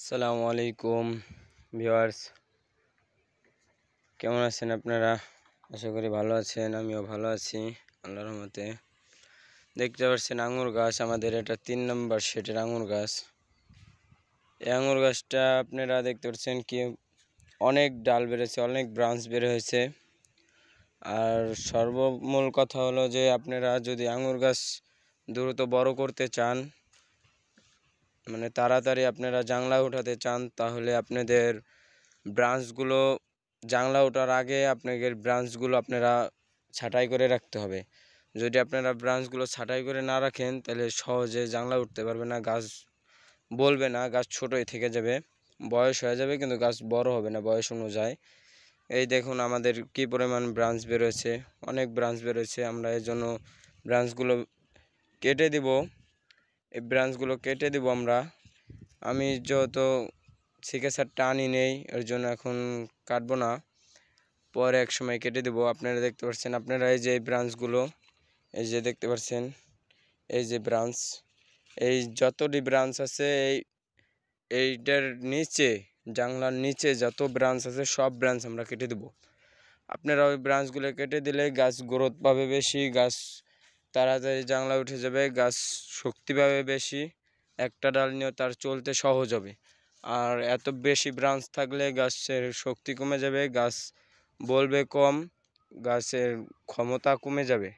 আসসালামু আলাইকুম ভিউয়ার্স, কেমন আছেন আপনারা? আশা করি ভালো আছেন। আমিও ভালো আছি আল্লাহর রহমতে। দেখতে পাচ্ছেন আঙুর গাছ, আমাদের এটা 3 নম্বর সেটের আঙুর গাছ। এই আঙুর গাছটা আপনারা দেখতে পাচ্ছেন কি অনেক ডাল বেড়েছে, অনেক ব্রাঞ্চ বের হয়েছে। আর সর্বমূল কথা হলো যে আপনারা যদি আঙুর গাছ দ্রুত বড় করতে চান, মানে তাড়াতাড়ি আপনারা জাংলা উঠাতে চান, তাহলে আপনাদের ব্রাঞ্চগুলো জাংলা ওঠার আগে আপনাদের ব্রাঞ্চগুলো আপনারা ছাঁটাই করে রাখতে হবে। যদি আপনারা ব্রাঞ্চগুলো ছাঁটাই করে না রাখেন তাহলে সহজে জাংলা উঠতে পারবে না, গাছ বলবে না, গাছ ছোটোই থেকে যাবে, বয়স হয়ে যাবে কিন্তু গাছ বড় হবে না বয়স অনুযায়ী। এই দেখুন আমাদের কি পরিমাণ ব্রাঞ্চ বেরোচ্ছে, অনেক ব্রাঞ্চ বেরোচ্ছে। আমরা এর জন্য ব্রাঞ্চগুলো কেটে দিব, এই ব্রাঞ্চগুলো কেটে দিব আমি যেহেতু সিকেসারটা আনি নেই, এর জন্য এখন কাটবো না, পরে এক সময় কেটে দেবো। আপনারা দেখতে পাচ্ছেন, আপনারা এই যে ব্রাঞ্চগুলো, এই যে দেখতে পাচ্ছেন, এই যে ব্রাঞ্চ, এই যতটি ব্রাঞ্চ আছে এইটার নিচে, জাংলার নিচে যত ব্রাঞ্চ আছে সব ব্রাঞ্চ আমরা কেটে দেবো। আপনারা ওই ব্রাঞ্চগুলো কেটে দিলে গাছ গ্রোথ পাবে বেশি, গাছ তাড়াতাড়ি জাংলা উঠে যাবে, গাছ শক্তি পাবে বেশি, একটা ডাল নিয়েও তার চলতে সহজ হবে। আর এত বেশি ব্রাঞ্চ থাকলে গাছের শক্তি কমে যাবে, গাছ বলবে কম, গাছের ক্ষমতা কমে যাবে।